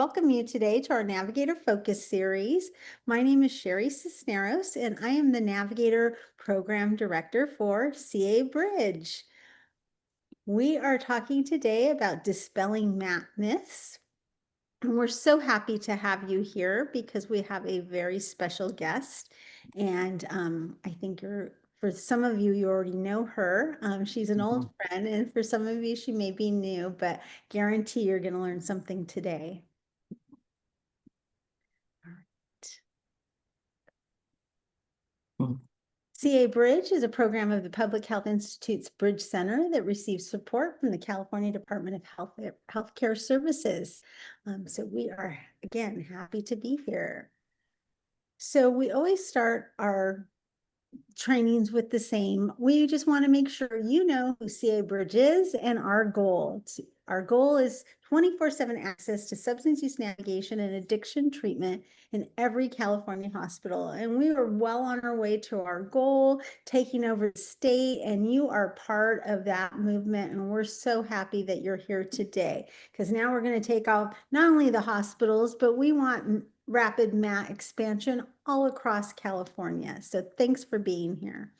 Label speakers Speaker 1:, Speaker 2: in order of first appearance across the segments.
Speaker 1: welcome you today to our Navigator Focus series. My name is Sherry Cisneros, and I am the Navigator Program Director for CA Bridge. We are talking today about dispelling myths. And we're so happy to have you here because we have a very special guest. And I think for some of you, you already know her. She's an old friend, and for some of you, she may be new, but guarantee you're going to learn something today. CA Bridge is a program of the Public Health Institute's Bridge Center that receives support from the California Department of Healthcare Services. So we are, again, happy to be here. So we always start our trainings with the same. We just want to make sure you know who CA Bridge is and our goal. Our goal is 24/7 access to substance use navigation and addiction treatment in every California hospital. And we are well on our way to our goal, taking over the state, and you are part of that movement. And we're so happy that you're here today, because now we're going to take off not only the hospitals, but we want rapid MAT expansion all across California. So thanks for being here.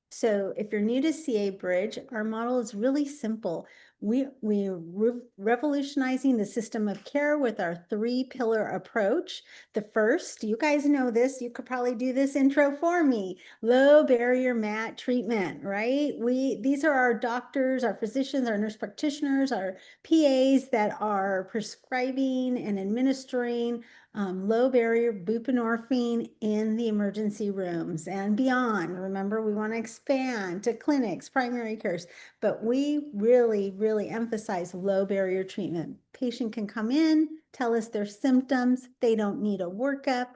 Speaker 1: So if you're new to CA Bridge, our model is really simple. We're revolutionizing the system of care with our 3-pillar approach. The first, you guys know this, you could probably do this intro for me, low barrier MAT treatment, right? These are our doctors, our physicians, our nurse practitioners, our PAs that are prescribing and administering low barrier buprenorphine in the emergency rooms and beyond. Remember, we want to expand to clinics, primary cares, but we really, really emphasize low barrier treatment. Patient can come in, tell us their symptoms. They don't need a workup.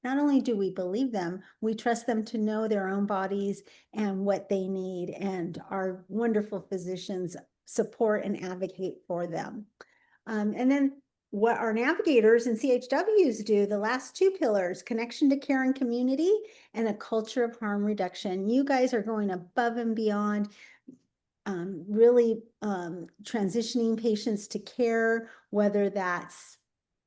Speaker 1: Not only do we believe them, we trust them to know their own bodies and what they need, and our wonderful physicians support and advocate for them. And then what our navigators and CHWs do, the last 2 pillars, connection to care and community, and a culture of harm reduction. You guys are going above and beyond, really transitioning patients to care, whether that's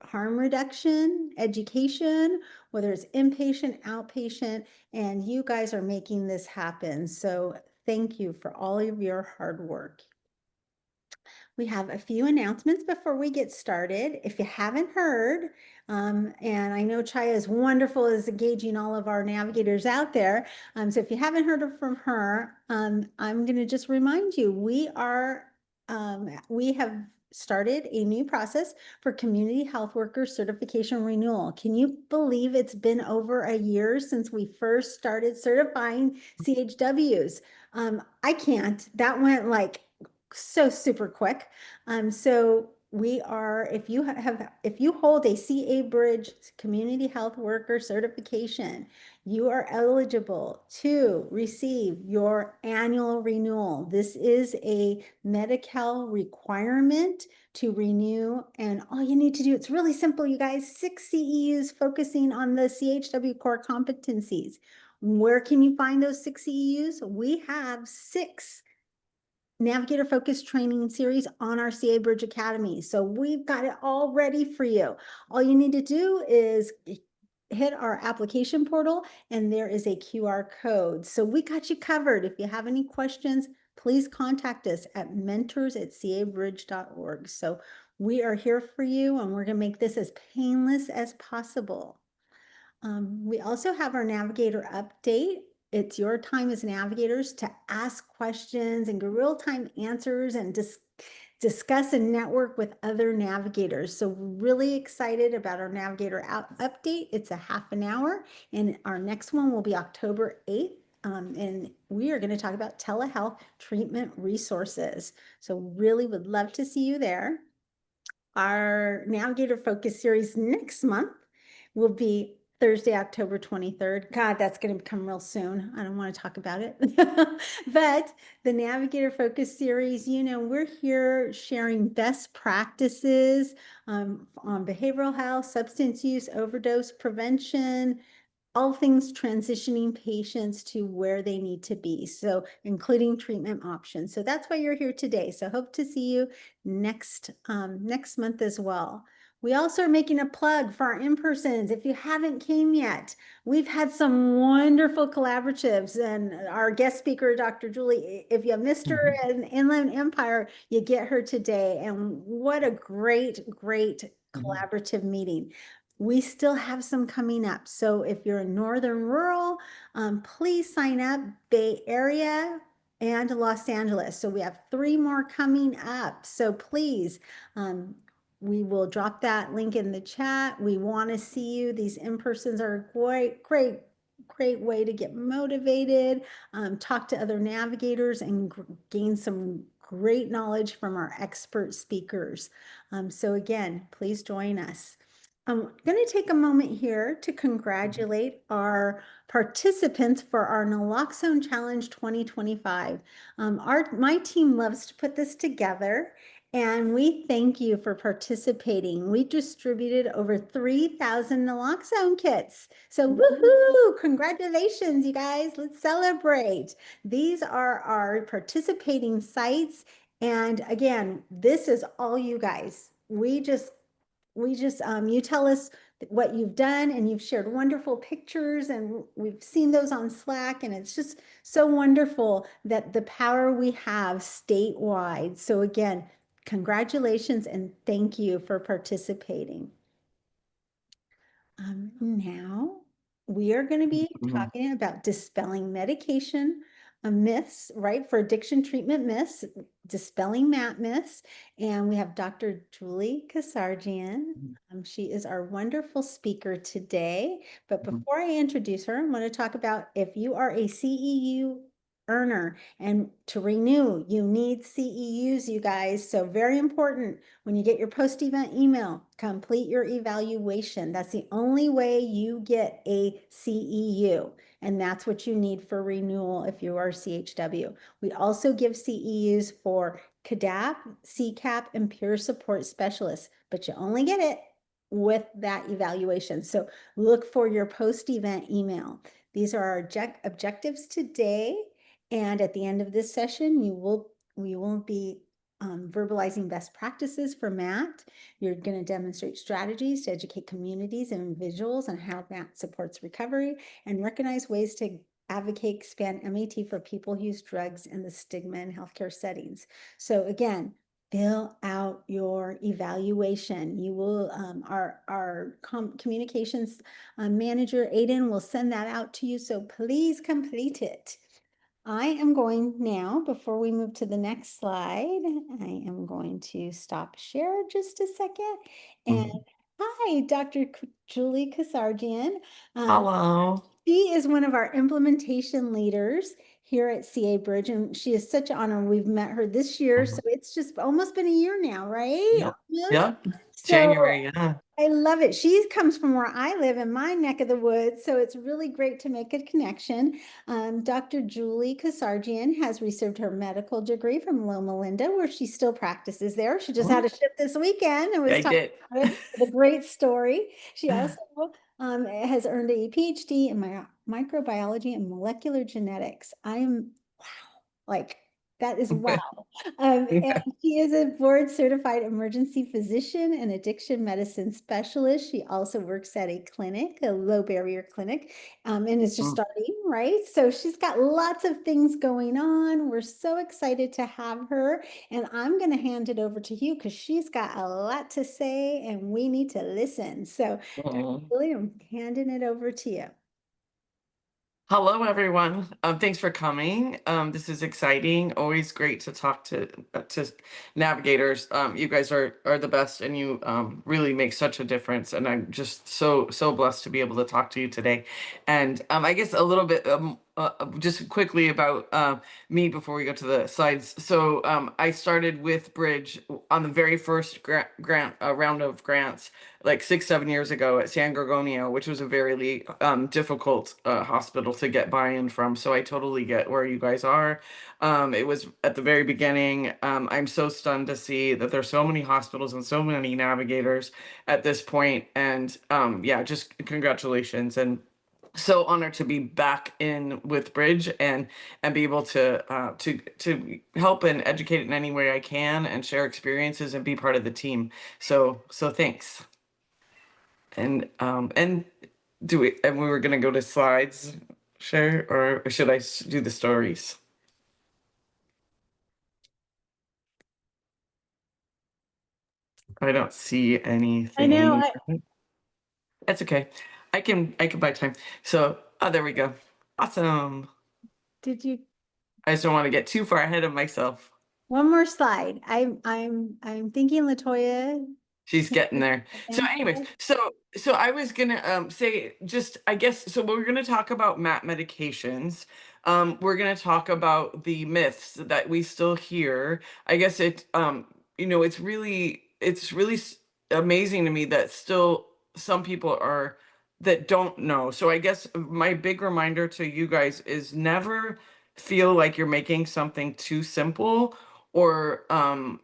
Speaker 1: harm reduction, education, whether it's inpatient, outpatient, and you guys are making this happen. So thank you for all of your hard work. We have a few announcements before we get started. If you haven't heard, and I know Chaya is wonderful as engaging all of our navigators out there. So if you haven't heard from her, I'm going to just remind you, we have started a new process for community health worker certification renewal. Can you believe it's been over a year since we first started certifying CHWs? I can't. That went like so super quick. So we are, if you hold a CA Bridge Community Health Worker certification, you are eligible to receive your annual renewal. This is a Medi-Cal requirement to renew, and all you need to do, it's really simple, you guys, 6 CEUs focusing on the CHW core competencies. Where can you find those 6 CEUs? We have 6 Navigator Focus training series on our CA Bridge Academy. So we've got it all ready for you. All you need to do is hit our application portal, and there is a QR code. So we got you covered. If you have any questions, please contact us at mentors@cabridge.org. So we are here for you, and we're going to make this as painless as possible. We also have our Navigator update. It's your time as navigators to ask questions and get real-time answers and discuss and network with other navigators. So we're really excited about our Navigator update. It's a half an hour, and our next one will be October 8th. And we are going to talk about telehealth treatment resources. So really would love to see you there. Our Navigator Focus series next month will be Thursday, October 23rd. God, that's going to come real soon. I don't want to talk about it. But the Navigator Focus series, you know, we're here sharing best practices on behavioral health, substance use, overdose prevention, all things transitioning patients to where they need to be. So including treatment options. So that's why you're here today. So hope to see you next month as well. We also are making a plug for our in-persons. If you haven't came yet, we've had some wonderful collaboratives, and our guest speaker, Dr. Julie, if you missed her in Inland Empire, you get her today. And what a great, great collaborative meeting. We still have some coming up. So if you're in Northern Rural, please sign up, Bay Area and Los Angeles. So we have 3 more coming up. So please, we will drop that link in the chat. We want to see you. These in-persons are a great way to get motivated, talk to other navigators, and gain some great knowledge from our expert speakers. So again, please join us. I'm going to take a moment here to congratulate our participants for our Naloxone Challenge 2025. My team loves to put this together, and we thank you for participating. We distributed over 3,000 naloxone kits. So woohoo! Congratulations, you guys. Let's celebrate. These are our participating sites. And again, this is all you guys. You tell us what you've done, and you've shared wonderful pictures, and we've seen those on Slack, and it's just so wonderful that the power we have statewide. So again, congratulations and thank you for participating. Now we are going to be talking about dispelling medication myths, right? For addiction treatment myths, dispelling MAT myths. And we have Dr. Julie Kasarjian. She is our wonderful speaker today. But before I introduce her, I want to talk about if you are a CEU earner, and to renew, you need CEUs, you guys. So very important. When you get your post-event email, complete your evaluation. That's the only way you get a CEU, and that's what you need for renewal if you are CHW. We also give CEUs for CADAP, CCAP, and peer support specialists, but you only get it with that evaluation. So look for your post-event email. These are our objectives today. And at the end of this session, we will be verbalizing best practices for MAT. You're going to demonstrate strategies to educate communities and individuals on how MAT supports recovery, and recognize ways to advocate, expand MAT for people who use drugs and the stigma in healthcare settings. So again, fill out your evaluation. You will, our communications manager, Aiden, will send that out to you. So please complete it. I am going now, before we move to the next slide, I am going to stop share just a second. And hi, Dr. Julie Kasarjian.
Speaker 2: Hello.
Speaker 1: She is one of our implementation leaders here at CA Bridge, and she is such an honor. We've met her this year, so it's just almost been a year now, right?
Speaker 2: Yep.
Speaker 1: Almost.
Speaker 2: Yep.
Speaker 1: So
Speaker 2: January, yeah.
Speaker 1: I love it. She comes from where I live in my neck of the woods, so it's really great to make a connection. Dr. Julie Kasarjian has received her medical degree from Loma Linda, where she still practices there. She just had a shift this weekend and was
Speaker 2: I
Speaker 1: talking
Speaker 2: did.
Speaker 1: about it. It's a great story. She also has earned a PhD in microbiology and molecular genetics. I'm wow, like that is wow. And she is a board certified emergency physician and addiction medicine specialist. She also works at a clinic, a low barrier clinic, and is just starting, right? So she's got lots of things going on. We're so excited to have her. And I'm going to hand it over to you because she's got a lot to say and we need to listen. So, Dr. Julie, I'm handing it over to you.
Speaker 2: Hello, everyone. Thanks for coming. This is exciting. Always great to talk to navigators. You guys are the best, and you really make such a difference. And I'm just so blessed to be able to talk to you today. And I guess a little bit just quickly about me before we go to the slides. So I started with Bridge on the very first grant round of grants, like 6-7 years ago at San Gorgonio, which was a very difficult hospital to get buy-in from. So I totally get where you guys are. It was at the very beginning. I'm so stunned to see that there's so many hospitals and so many navigators at this point. And yeah, just congratulations. And so honored to be back in with Bridge and be able to help and educate in any way I can and share experiences and be part of the team. So thanks. And we were gonna go to slides, share, or should I do the stories? I don't see
Speaker 1: I know,
Speaker 2: anything. That's okay. I can buy time. So, oh, there we go. Awesome.
Speaker 1: did you,
Speaker 2: I just don't want to get too far ahead of myself.
Speaker 1: one more slide. I'm thinking Latoya.
Speaker 2: She's getting there. So anyways,
Speaker 1: Info.
Speaker 2: so I was gonna say just I guess so we're gonna talk about MAT medications. We're gonna talk about the myths that we still hear. I guess it's really amazing to me that still some people are that don't know. So I guess my big reminder to you guys is never feel like you're making something too simple, or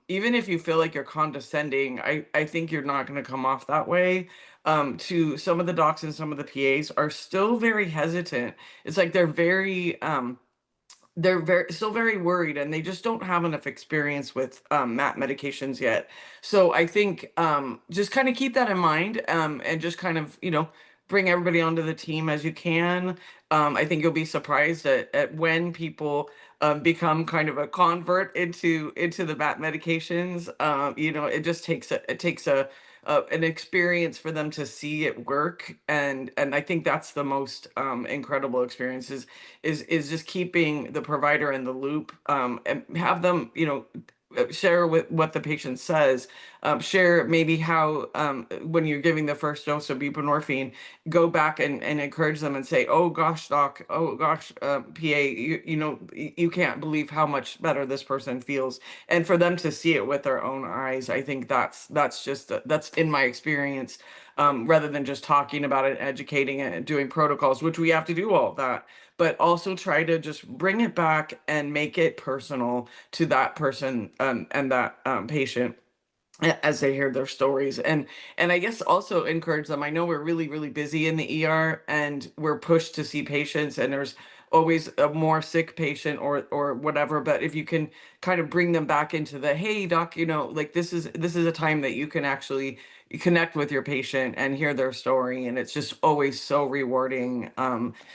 Speaker 2: even if you feel like you're condescending, I think you're not going to come off that way. To some of the docs and some of the PAs are still very hesitant. It's like they're still very worried, and they just don't have enough experience with MAT medications yet. So I think just kind of keep that in mind, and just kind of bring everybody onto the team as you can. I think you'll be surprised at when people become kind of a convert into the MAT medications. It just takes an experience for them to see it work, and I think that's the most incredible experience is just keeping the provider in the loop, and have them share with what the patient says, share maybe how when you're giving the first dose of buprenorphine, go back and encourage them and say, oh gosh doc, oh gosh, PA, you can't believe how much better this person feels, and for them to see it with their own eyes. I think that's in my experience, rather than just talking about it, educating it, and doing protocols, which we have to do all of that, but also try to just bring it back and make it personal to that person, and that patient, as they hear their stories, and I guess also encourage them. I know we're really really busy in the ER, and we're pushed to see patients, and there's always a more sick patient or whatever, but if you can kind of bring them back into the, hey doc, like this is a time that you can actually connect with your patient and hear their story, and it's just always so rewarding,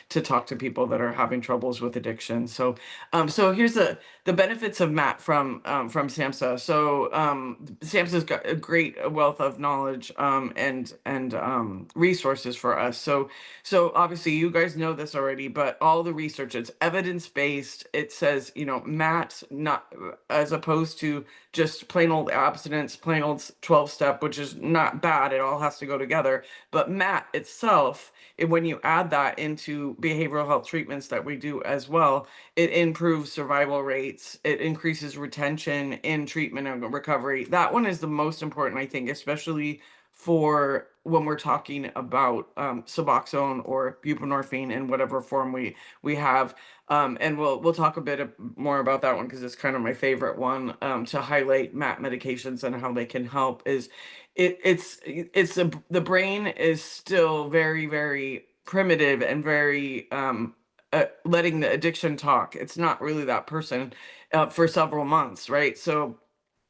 Speaker 2: to talk to people that are having troubles with addiction. So here's the benefits of MAT from SAMHSA. So SAMHSA's got a great wealth of knowledge, and resources for us. So obviously you guys know this already, but all the research, it's evidence-based. It says, MAT, not as opposed to just plain old abstinence, plain old 12-step, which is not bad. It all has to go together. But MAT itself, when you add that into behavioral health treatments that we do as well, it improves survival rates, it increases retention in treatment and recovery. That one is the most important, I think, especially for when we're talking about Suboxone or buprenorphine in whatever form we have. And we'll talk a bit more about that one, because it's kind of my favorite one, to highlight MAT medications and how they can help. Is the brain is still very very primitive and very letting the addiction talk. It's not really that person for several months, right? So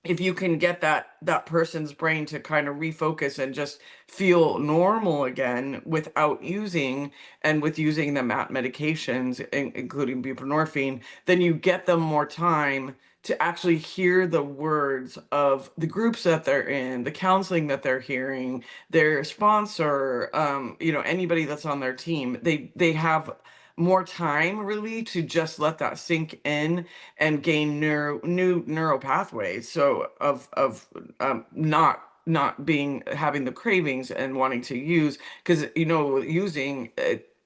Speaker 2: if you can get that person's brain to kind of refocus and just feel normal again without using, and with using the MAT medications, including buprenorphine, then you get them more time to actually hear the words of the groups that they're in, the counseling that they're hearing, their sponsor, anybody that's on their team. They have more time really to just let that sink in and gain new neural pathways. So of not being having the cravings and wanting to use, because using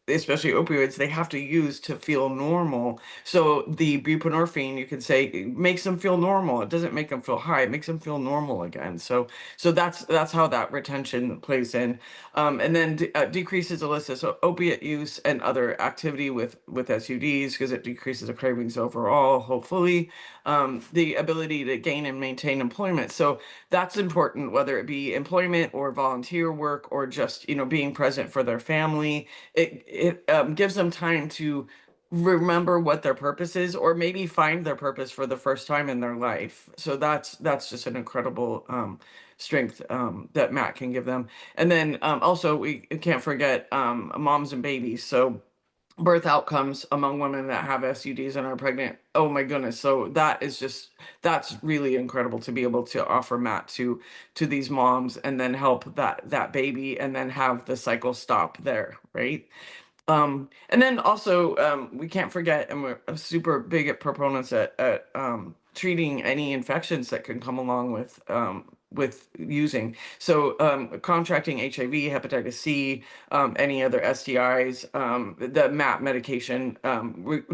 Speaker 2: especially opioids, they have to use to feel normal. So the buprenorphine, you could say, it makes them feel normal. It doesn't make them feel high. It makes them feel normal again. So that's how that retention plays in. And then decreases illicit opiate use and other activity with SUDs, because it decreases the cravings overall, hopefully. The ability to gain and maintain employment. So that's important, whether it be employment or volunteer work or just being present for their family. it gives them time to remember what their purpose is, or maybe find their purpose for the first time in their life. So that's just an incredible strength that Matt can give them. And then also we can't forget moms and babies. So birth outcomes among women that have SUDs and are pregnant. Oh my goodness. So that's really incredible to be able to offer Matt to these moms, and then help that baby, and then have the cycle stop there, right? And then also, we can't forget, and we're super big at proponents at treating any infections that can come along with using. So, contracting HIV, hepatitis C, any other STIs, the MAP medication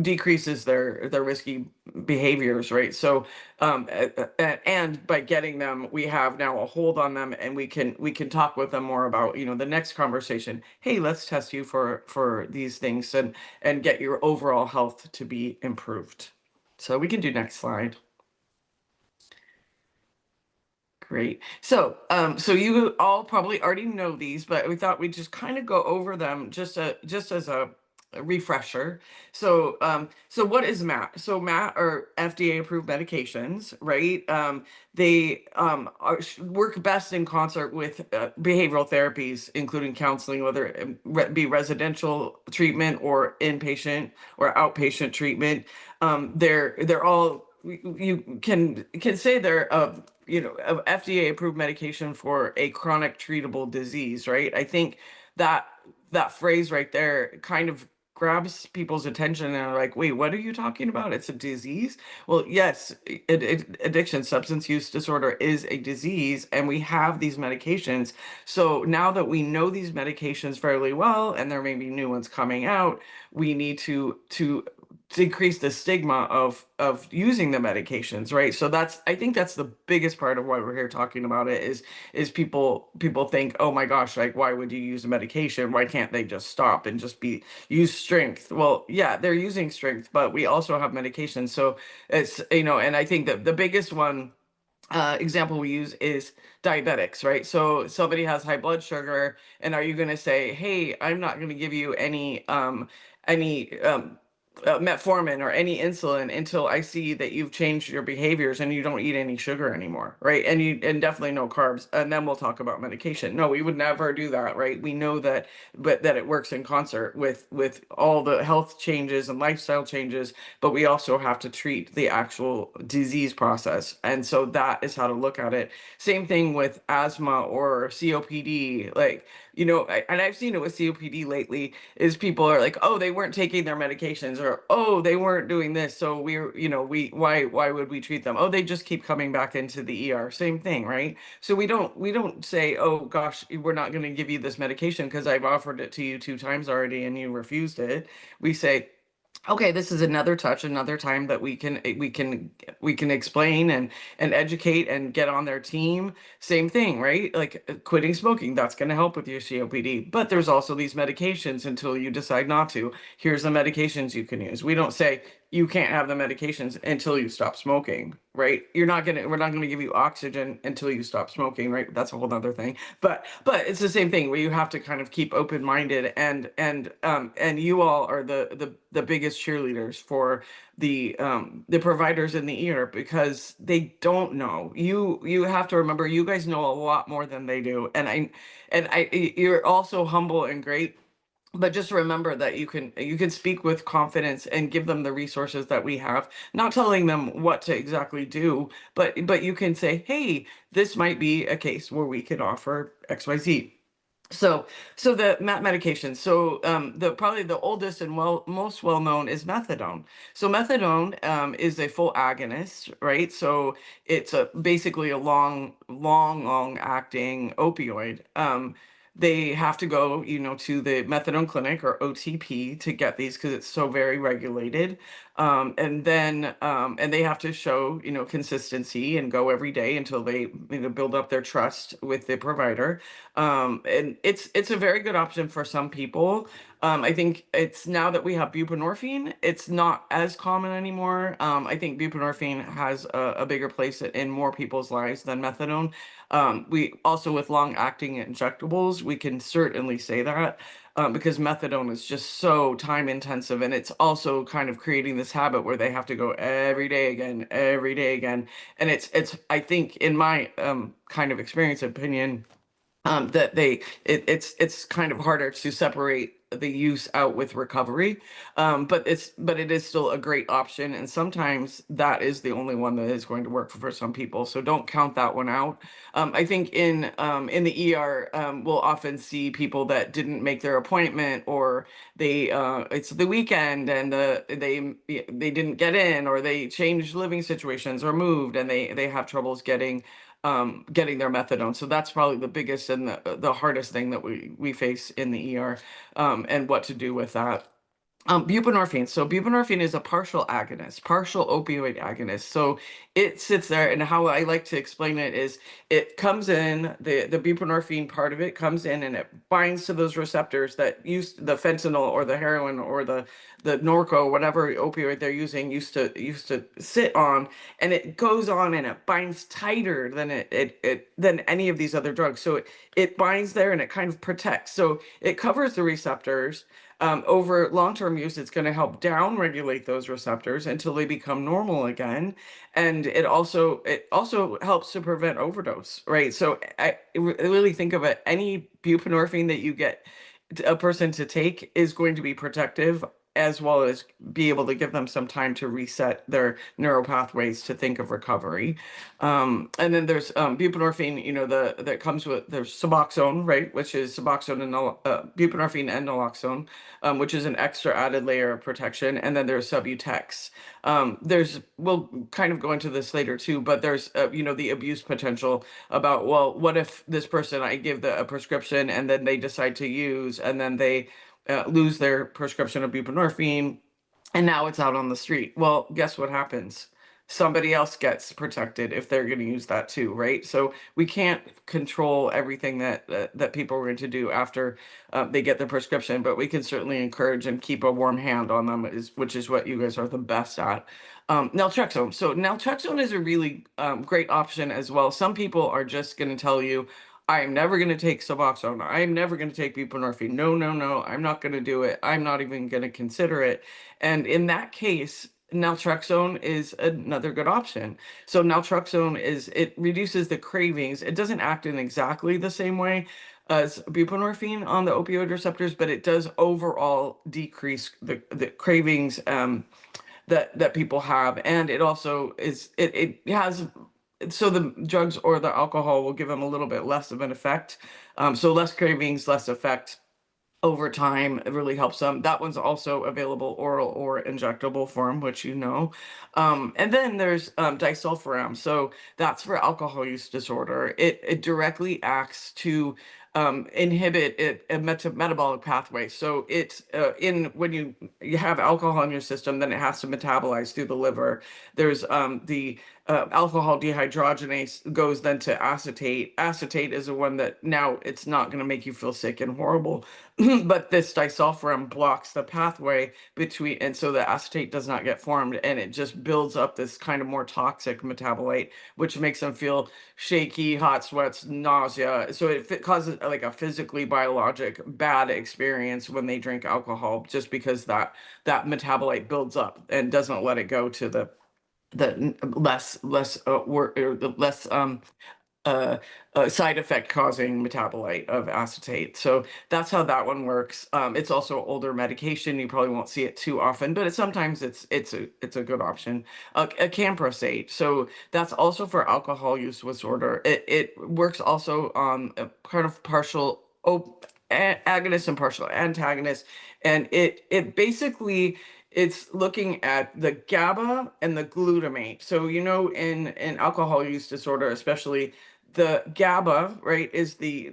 Speaker 2: decreases their risky behaviors, right? So, and by getting them, we have now a hold on them, and we can talk with them more about, the next conversation. Hey, let's test you for these things, and get your overall health to be improved. So we can do next slide. Great. So, so you all probably already know these, but we thought we'd just kind of go over them, just as a refresher. So, so what is MAP? So MAP are FDA approved medications, right? They work best in concert with behavioral therapies, including counseling, whether it be residential treatment or inpatient or outpatient treatment. They're all, you can say they're a FDA approved medication for a chronic treatable disease, right? I think that that phrase right there kind of grabs people's attention, and they're like, wait, what are you talking about? It's a disease? Well, yes, addiction, substance use disorder is a disease, and we have these medications. So now that we know these medications fairly well, and there may be new ones coming out, we need to decrease the stigma of using the medications, right? So I think that's the biggest part of why we're here talking about it, is people think, oh my gosh, like, why would you use a medication? Why can't they just stop and just be use strength? Well, yeah, they're using strength, but we also have medications. So it's, and I think that the biggest one example we use is diabetics, right? So somebody has high blood sugar, and are you going to say, hey, I'm not going to give you any metformin or any insulin until I see that you've changed your behaviors and you don't eat any sugar anymore, right? And definitely no carbs, and then we'll talk about medication. No, we would never do that, right? We know that, but that it works in concert with all the health changes and lifestyle changes, but we also have to treat the actual disease process. And so that is how to look at it. Same thing with asthma or COPD. Like, and I've seen it with COPD lately, is people are like, oh, they weren't taking their medications, or oh, they weren't doing this, so why would we treat them? Oh, they just keep coming back into the ER. Same thing, right? So we don't say, oh gosh, we're not going to give you this medication because I've offered it to you 2 times already and you refused it. We say, okay, this is another time that we can explain and educate and get on their team. Same thing, right? Like, quitting smoking, that's going to help with your COPD, but there's also these medications until you decide not to. Here's the medications you can use. We don't say you can't have the medications until you stop smoking, right? We're not gonna give you oxygen until you stop smoking, right? That's a whole other thing. But it's the same thing, where you have to kind of keep open-minded, and you all are the biggest cheerleaders for the providers in the ear, because they don't know. You have to remember, you guys know a lot more than they do, and you're also humble and great, but just remember that you can speak with confidence and give them the resources that we have, not telling them what to exactly do, but you can say, hey, this might be a case where we could offer XYZ. So the medication. So the probably the oldest and most well known is methadone. So methadone is a full agonist, right? So it's basically a long acting opioid. They have to go, to the methadone clinic, or OTP, to get these, because it's so very regulated. And they have to show, consistency, and go every day until they, build up their trust with the provider. And it's a very good option for some people. I think it's, now that we have buprenorphine, it's not as common anymore. I think buprenorphine has a bigger place in more people's lives than methadone. We also, with long acting injectables, we can certainly say that. because methadone is just so time intensive, and it's also kind of creating this habit where they have to go every day again. And it's I think in my kind of experience opinion, that it's kind of harder to separate the use out with recovery, but it is still a great option, and sometimes that is the only one that is going to work for some people, so don't count that one out. I think in the ER, we'll often see people that didn't make their appointment, or they it's the weekend and they didn't get in, or they changed living situations or moved, and they have troubles getting their methadone. So that's probably the biggest and the hardest thing that we face in the ER, and what to do with that. Buprenorphine. So buprenorphine is a partial agonist, partial opioid agonist. So it sits there, and how I like to explain it is it comes in, the buprenorphine part of it comes in and it binds to those receptors that use the fentanyl or the heroin or the Norco, whatever opioid they're using, used to sit on, and it goes on and it binds tighter than than any of these other drugs. So it binds there and it kind of protects. So it covers the receptors. Over long-term use, it's going to help down-regulate those receptors until they become normal again, and it also helps to prevent overdose, right? So I really think of it. Any buprenorphine that you get a person to take is going to be protective, as well as be able to give them some time to reset their neural pathways to think of recovery. And then there's buprenorphine, that comes with, there's Suboxone, right, which is Suboxone and buprenorphine and naloxone, which is an extra added layer of protection. And then there's Subutex. We'll kind of go into this later too, but there's, the abuse potential about, well, what if this person, I give a prescription and then they decide to use, and then they lose their prescription of buprenorphine, and now it's out on the street. Well, guess what happens? Somebody else gets protected if they're going to use that too, right? So we can't control everything that people are going to do after they get the prescription, but we can certainly encourage and keep a warm hand on them, which is what you guys are the best at. Naltrexone. So naltrexone is a really great option as well. Some people are just going to tell you, I'm never going to take Suboxone. I'm never going to take buprenorphine. No, no, no. I'm not going to do it. I'm not even going to consider it. And in that case, naltrexone is another good option. So naltrexone it reduces the cravings. It doesn't act in exactly the same way as buprenorphine on the opioid receptors, but it does overall decrease the cravings that people have. And it also it has, so the drugs or the alcohol will give them a little bit less of an effect. So less cravings, less effect over time. It really helps them. That one's also available oral or injectable form, which and then there's disulfiram. So that's for alcohol use disorder. It directly acts to inhibit a metabolic pathway. So it's in when you have alcohol in your system, then it has to metabolize through the liver. There's the alcohol dehydrogenase goes then to acetate. Acetate is the one that now it's not going to make you feel sick and horrible, but this disulfiram blocks the pathway between, and so the acetate does not get formed, and it just builds up this kind of more toxic metabolite, which makes them feel shaky, hot sweats, nausea. So it causes like a physically biologic bad experience when they drink alcohol, just because that metabolite builds up and doesn't let it go to the the less uh, side effect causing metabolite of acetate. So that's how that one works. It's also older medication. You probably won't see it too often, but sometimes it's a good option. A camprosate. So that's also for alcohol use disorder. It works also on a kind of partial agonist and partial antagonist, and it basically, it's looking at the GABA and the glutamate. So in alcohol use disorder, especially, the GABA, right, is the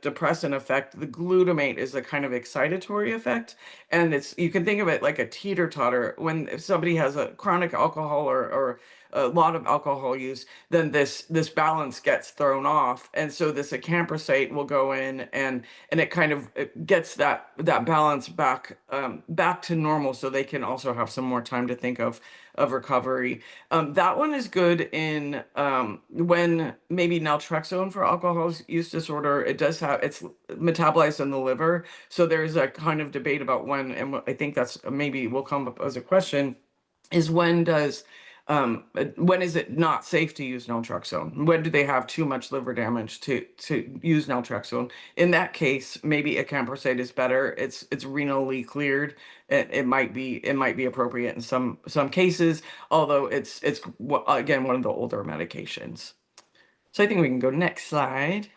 Speaker 2: depressant effect. The glutamate is the kind of excitatory effect, and you can think of it like a teeter totter. If somebody has a chronic alcohol or a lot of alcohol use, then this balance gets thrown off, and so this acamprosate will go in, and it kind of it gets that balance back, back to normal, so they can also have some more time to think of recovery. That one is good in when maybe naltrexone for alcohol use disorder. It does have it's metabolized in the liver, so there's a kind of debate about when, and I think that's maybe will come up as a question, is when is it not safe to use naltrexone? When do they have too much liver damage to use naltrexone? In that case, maybe acamprosate is better. It's renally cleared. It might be appropriate in some cases, although it's again one of the older medications. So I think we can go next slide.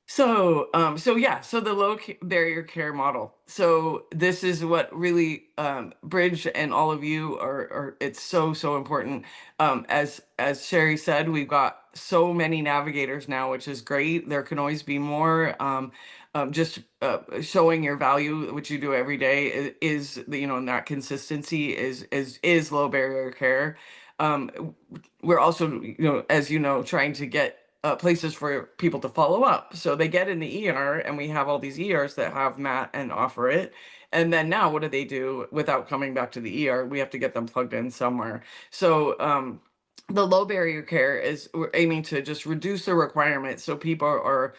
Speaker 2: So yeah, so the barrier care model. So this is what really, Bridge and all of you are it's so important. As Sherry said, we've got so many navigators now, which is great. There can always be more. Just showing your value, which you do every day, is and that consistency is low barrier care. We're also, as trying to get places for people to follow up. So they get in the ER, and we have all these ERs that have MAT and offer it. And then now what do they do without coming back to the ER? We have to get them plugged in somewhere. So the low barrier care is we're aiming to just reduce the requirements so people are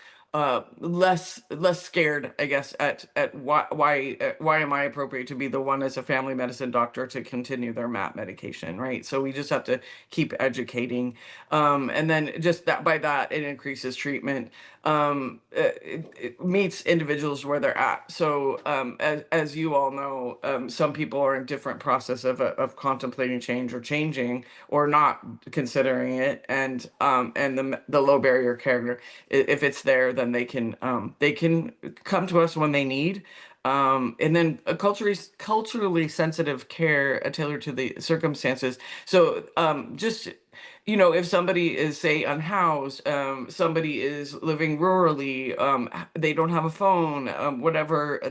Speaker 2: less scared, I guess, at why am I appropriate to be the one as a family medicine doctor to continue their MAT medication, right? So we just have to keep educating, and then just that by that it increases treatment. It meets individuals where they're at. So as you all know, some people are in different process of contemplating change or changing or not considering it, and the low barrier care, if it's there, then they can come to us when they need. And then a culturally sensitive care, tailored to the circumstances. So just if somebody is, say, unhoused, somebody is living rurally, they don't have a phone, whatever,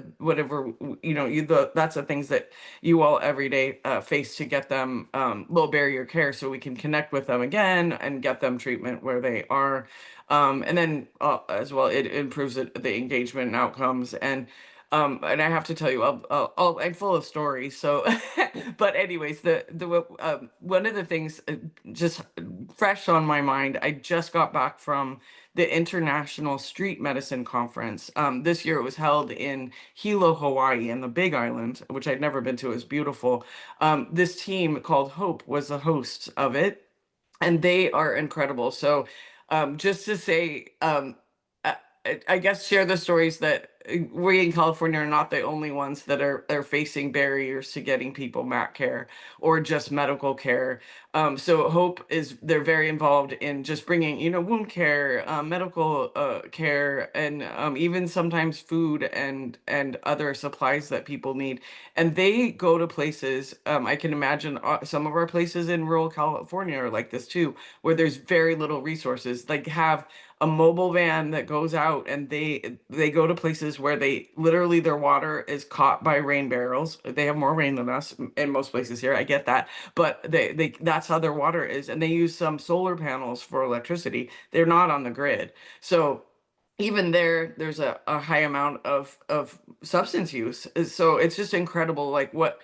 Speaker 2: that's the things that you all every day face to get them low barrier care, so we can connect with them again and get them treatment where they are. And then as well, it improves the engagement and outcomes. And I have to tell you, I'm full of stories. So, but anyways, the one of the things, just fresh on my mind, I just got back from the International Street Medicine Conference. This year it was held in Hilo, Hawaii, in the Big Island, which I'd never been to. It was beautiful. This team called Hope was the host of it, and they are incredible. So, just to say, I guess share the stories that we in California are not the only ones that are facing barriers to getting people MAC care or just medical care. So Hope they're very involved in just bringing, wound care, medical care, and even sometimes food and other supplies that people need. And they go to places, I can imagine some of our places in rural California are like this too, where there's very little resources, like have a mobile van that goes out, and they go to places where they literally their water is caught by rain barrels. They have more rain than us in most places here, I get that, but they that's how their water is, and they use some solar panels for electricity. They're not on the grid. So even there's a high amount of substance use. So it's just incredible, like what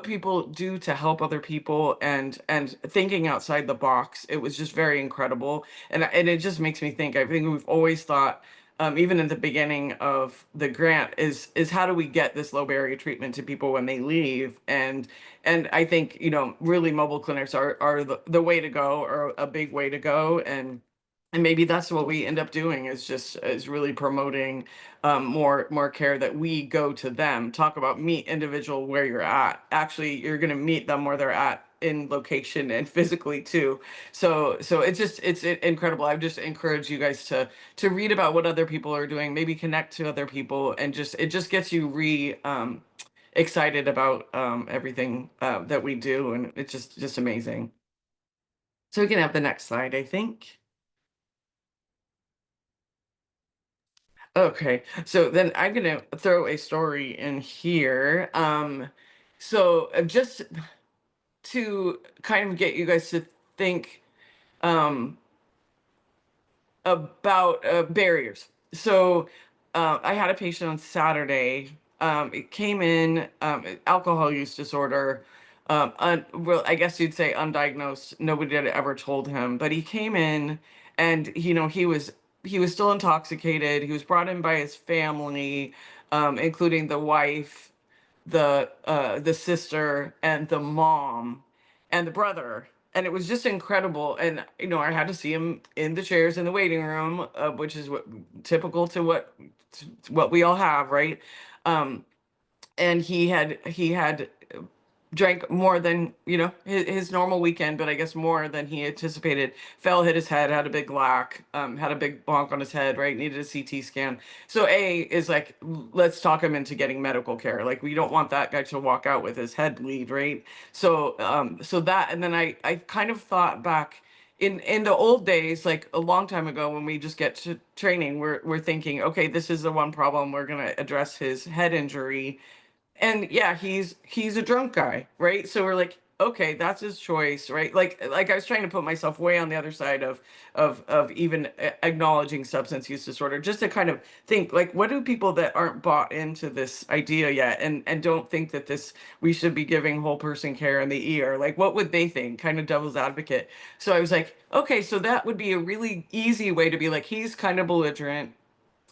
Speaker 2: people do to help other people, and thinking outside the box. It was just very incredible. And it just makes me think, I think we've always thought, even in the beginning of the grant, is how do we get this low barrier treatment to people when they leave? And I think, really mobile clinics are the way to go, or a big way to go. And maybe that's what we end up doing, is really promoting more care, that we go to them. Talk about meet individual where you're at. Actually, you're going to meet them where they're at, in location and physically too. So it's incredible. I just encourage you guys to read about what other people are doing, maybe connect to other people, and it just gets you excited about everything that we do, and it's just amazing. So we can have the next slide, I think. Okay, so then I'm gonna throw a story in here. So just to kind of get you guys to think um, about barriers. So I had a patient on Saturday. It came in alcohol use disorder. Well, I guess you'd say undiagnosed. Nobody had ever told him, but he came in, and he was still intoxicated. He was brought in by his family, including the wife, the sister, and the mom, and the brother. And it was just incredible. And I had to see him in the chairs in the waiting room, which is what typical to what we all have, right? um and he had drank more than his normal weekend, but I guess more than he anticipated. Fell, hit his head, had a big lack, had a big bonk on his head, right? Needed a CT scan. So A is like, let's talk him into getting medical care. Like, we don't want that guy to walk out with his head bleed, right? So that, and then I kind of thought back in the old days, like a long time ago, when we just get to training, we're thinking, okay, this is the one problem, we're going to address his head injury. And yeah, he's a drunk guy, right? So we're like, okay, that's his choice, right? Like I was trying to put myself way on the other side of even acknowledging substance use disorder, just to kind of think, like, what do people that aren't bought into this idea yet, and don't think that this we should be giving whole person care in the ER, like, what would they think? Kind of devil's advocate. So I was like, okay, so that would be a really easy way to be like, he's kind of belligerent,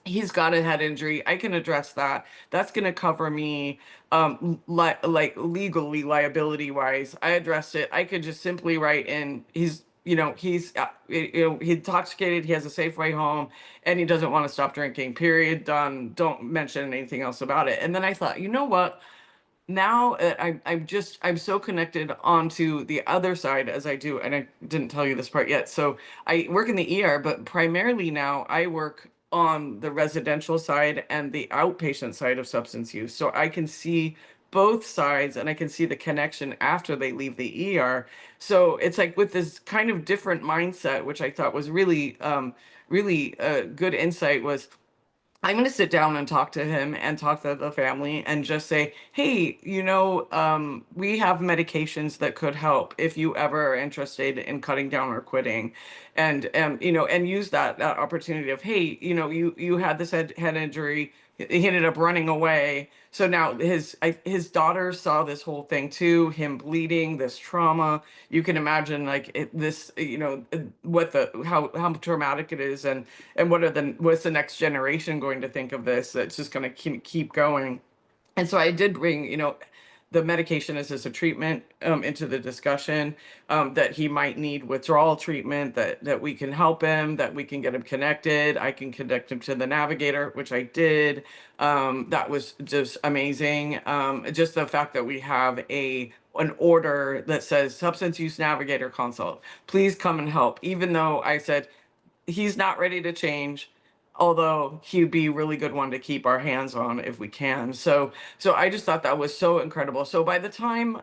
Speaker 2: he's got a head injury, I can address that. That's going to cover me, like legally, liability wise. I addressed it. I could just simply write in, he's intoxicated, he has a safe way home, and he doesn't want to stop drinking, period, done. Don't mention anything else about it. And then I thought, you know what, now I'm so connected onto the other side as I do, and I didn't tell you this part yet. So I work in the ER, but primarily now I work on the residential side and the outpatient side of substance use. So I can see both sides, and I can see the connection after they leave the ER. So it's like, with this kind of different mindset, which I thought was really good insight, was I'm going to sit down and talk to him and talk to the family and just say, hey, we have medications that could help if you ever are interested in cutting down or quitting. And use that opportunity of, hey, you had this head injury. He ended up running away. So now his daughter saw this whole thing too, him bleeding, this trauma. You can imagine, like, this, what the how traumatic it is, and what's the next generation going to think of this? That's just going to keep going. And so I did bring, the medication as a treatment into the discussion, that he might need withdrawal treatment, that we can help him, that we can get him connected. I can connect him to the Navigator, which I did. That was just amazing. Just the fact that we have an order that says substance use navigator consult, please come and help, even though I said he's not ready to change, although he'd be a really good one to keep our hands on if we can. So I just thought that was so incredible. So by the time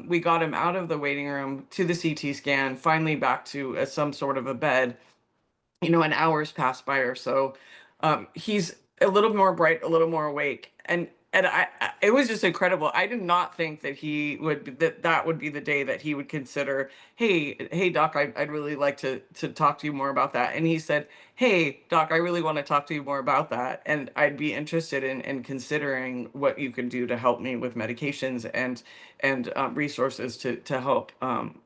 Speaker 2: we got him out of the waiting room to the CT scan, finally back to some sort of a bed, an hour's passed by or so. He's a little more bright, a little more awake, and it was just incredible. I did not think that that would be the day that he would consider, hey, doc, I'd really like to talk to you more about that. And he said, hey, doc, I really want to talk to you more about that, and I'd be interested in considering what you can do to help me with medications and resources to help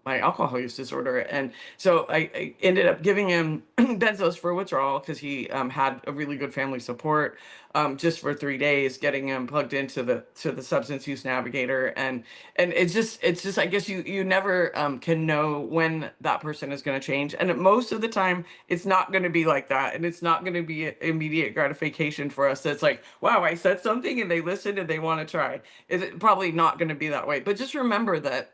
Speaker 2: my alcohol use disorder. And so I ended up giving him benzos for withdrawal, because he had a really good family support, just for 3 days, getting him plugged into the substance use navigator. And it's just I guess you never can know when that person is going to change. And most of the time, it's not going to be like that. And it's not going to be immediate gratification for us. That's like, wow, I said something and they listened and they want to try. Is it probably not going to be that way? But just remember that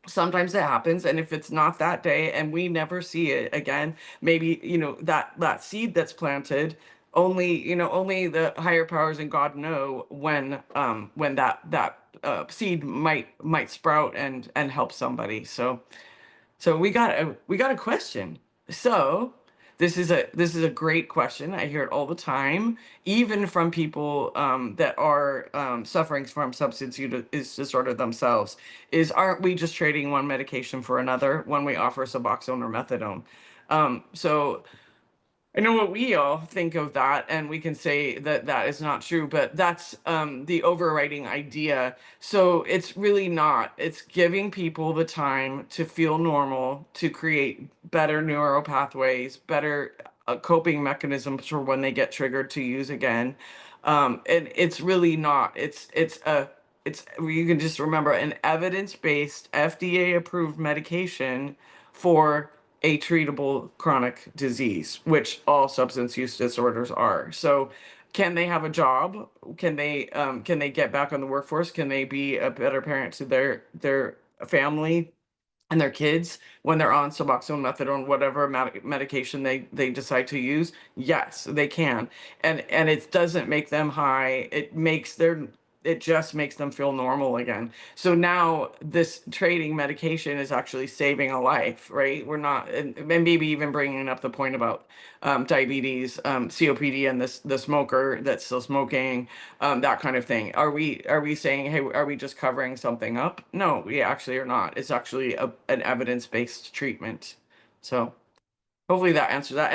Speaker 2: sometimes it happens, and if it's not that day and we never see it again, maybe that seed that's planted, only the higher powers and God know when that seed might sprout and help somebody. So we got a question. So this is a great question. I hear it all the time, even from people that are suffering from substance use disorder themselves. Is aren't we just trading one medication for another when we offer Suboxone or methadone? So I know what we all think of that, and we can say that that is not true, but that's the overriding idea. So it's really not. It's giving people the time to feel normal, to create better neural pathways, better coping mechanisms for when they get triggered to use again. And it's really not. It's you can just remember an evidence-based, FDA-approved medication for a treatable chronic disease, which all substance use disorders are. So, can they have a job? Can they get back on the workforce? Can they be a better parent to their family and their kids when they're on Suboxone, methadone, whatever medication they decide to use? Yes, they can, and it doesn't make them high. It just makes them feel normal again. So now this trading medication is actually saving a life, right? We're not, and maybe even bringing up the point about diabetes, COPD, and the smoker that's still smoking, that kind of thing. Are we saying, hey, are we just covering something up? No, we actually are not. It's actually an evidence-based treatment. So hopefully that answers that.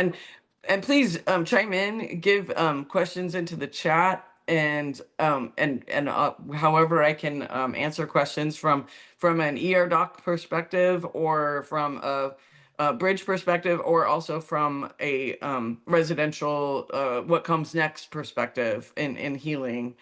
Speaker 2: And please chime in, give questions into the chat, and however I can answer questions from an ER doc perspective, or from a bridge perspective, or also from a residential what comes next perspective in healing.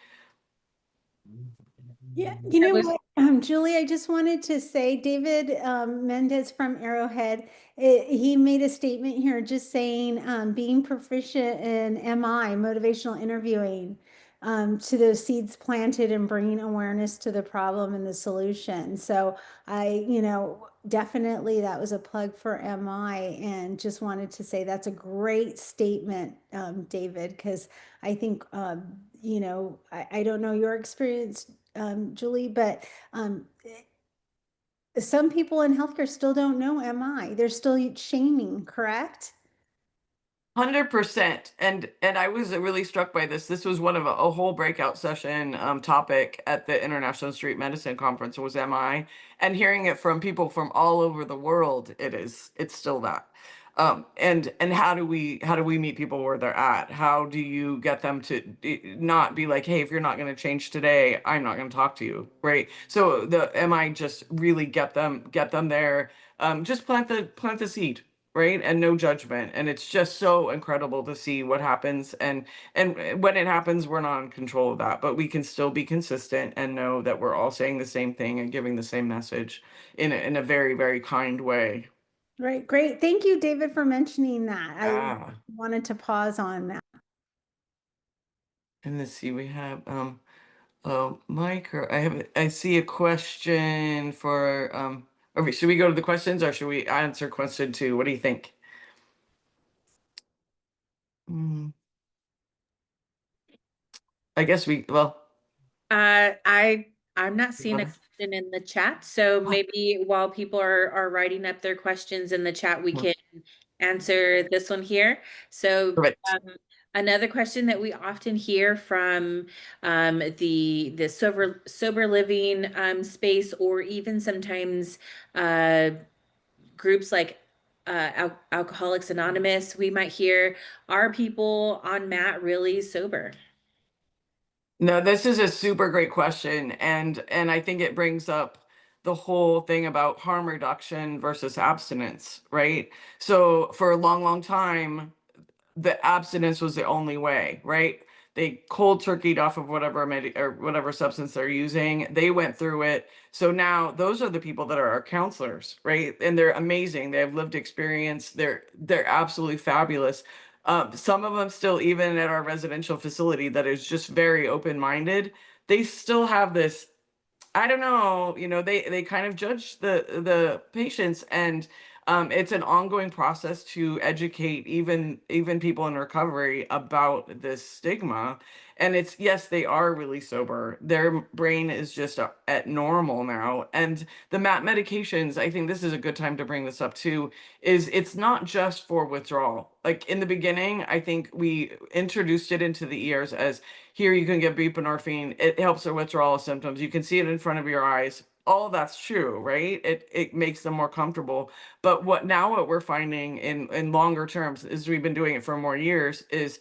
Speaker 1: Yeah, you
Speaker 3: I
Speaker 1: know
Speaker 3: was
Speaker 1: what, Julie, I just wanted to say, David Mendez from Arrowhead, he made a statement here just saying being proficient in MI, motivational interviewing, to those seeds planted and bringing awareness to the problem and the solution. So definitely that was a plug for MI, and just wanted to say that's a great statement, David, because I think, I don't know your experience, Julie, but some people in healthcare still don't know MI. They're still shaming, correct?
Speaker 2: 100%. And I was really struck by this. This was one of a whole breakout session topic at the International Street Medicine Conference, was MI. And hearing it from people from all over the world, it's still that. And how do we meet people where they're at? How do you get them to not be like, hey, if you're not going to change today, I'm not going to talk to you, right? So the MI just really get them there. Just plant the seed, right? And no judgment. And it's just so incredible to see what happens. And when it happens, we're not in control of that, but we can still be consistent and know that we're all saying the same thing and giving the same message in a very, very kind way.
Speaker 1: Right, great. Thank you, David, for mentioning that. I
Speaker 2: Ah,
Speaker 1: wanted to pause on that.
Speaker 2: and let's see, we have Mike, or I see a question for okay, should we go to the questions, or should we answer question two? What do you think? Mm, I guess
Speaker 3: I I'm not
Speaker 2: you
Speaker 3: seeing a
Speaker 2: wanna-
Speaker 3: question in the chat, so maybe while people are writing up their questions in the chat, we can answer this one here. So
Speaker 2: Perfect.
Speaker 3: another question that we often hear from the sober living space, or even sometimes groups like Alcoholics Anonymous, we might hear, are people on MAT really sober?
Speaker 2: No, this is a super great question, and I think it brings up the whole thing about harm reduction versus abstinence, right? So for a long, long time, the abstinence was the only way, right? They cold turkeyed off of whatever or whatever substance they're using. They went through it. So now those are the people that are our counselors, right? And they're amazing. They have lived experience. They're absolutely fabulous. Some of them still, even at our residential facility, that is just very open-minded. They still have this, I don't know, they kind of judge the patients, and It's an ongoing process to educate even people in recovery about this stigma. And it's, yes, they are really sober. Their brain is just at normal now. And the MAT medications, I think this is a good time to bring this up too, is it's not just for withdrawal. Like in the beginning, I think we introduced it into the ears as, here you can get buprenorphine. It helps with withdrawal symptoms. You can see it in front of your eyes. All that's true, right? It makes them more comfortable. But what we're finding in longer terms, is we've been doing it for more years, is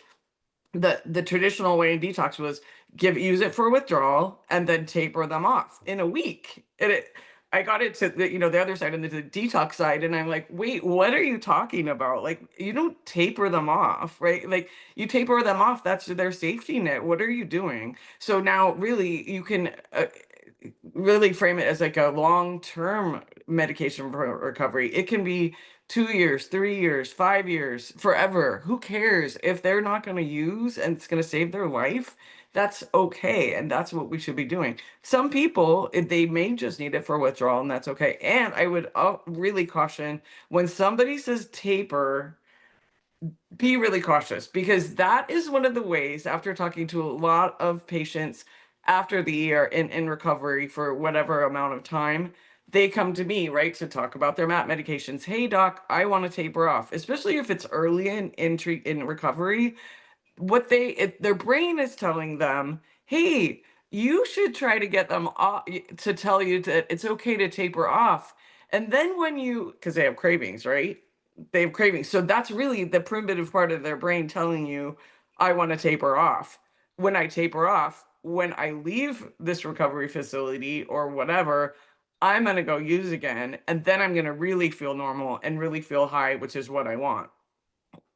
Speaker 2: the traditional way in detox was use it for withdrawal and then taper them off in a week. I got it to the other side and the detox side, and I'm like, wait, what are you talking about? Like, you don't taper them off, right? Like, you taper them off, that's their safety net. What are you doing? So now really you can really frame it as like a long-term medication for recovery. It can be 2 years, 3 years, 5 years, forever. Who cares? If they're not going to use and it's going to save their life, that's okay. And that's what we should be doing. Some people, they may just need it for withdrawal, and that's okay. And I would really caution, when somebody says taper, be really cautious, because that is one of the ways, after talking to a lot of patients after the year in recovery for whatever amount of time, they come to me, right, to talk about their MAT medications. Hey doc, I want to taper off, especially if it's early in recovery. Their brain is telling them, hey, you should try to get them off, to tell you that it's okay to taper off. And then when because they have cravings, right? They have cravings. So that's really the primitive part of their brain telling you, I want to taper off. When I taper off, when I leave this recovery facility or whatever, I'm going to go use again. And then I'm going to really feel normal and really feel high, which is what I want.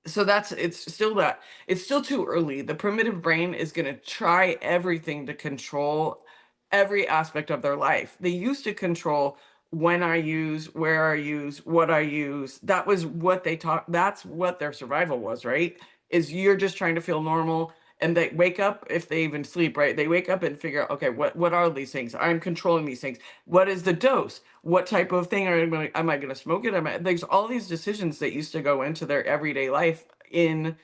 Speaker 2: So it's still too early. The primitive brain is going to try everything to control every aspect of their life. They used to control when I use, where I use, what I use. That was what they taught. That's what their survival was, right? Is you're just trying to feel normal, and they wake up, if they even sleep, right? They wake up and figure out, okay, what are these things? I'm controlling these things. What is the dose? What type of thing am I going to smoke it? There's all these decisions that used to go into their everyday life when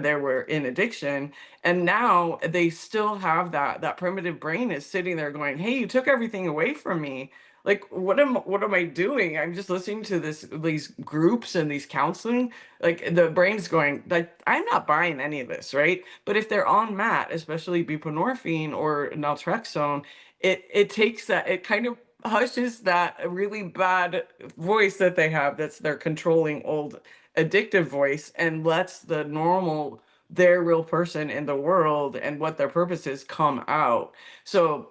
Speaker 2: they were in addiction, and now they still have that primitive brain is sitting there going, hey, you took everything away from me. Like, what am I doing? I'm just listening to these groups and these counseling. Like, the brain's going, like, I'm not buying any of this, right? But if they're on MAT, especially buprenorphine or naltrexone, it takes that, it kind of hushes that really bad voice that they have, that's their controlling old addictive voice, and lets the normal, their real person in the world and what their purpose is come out. So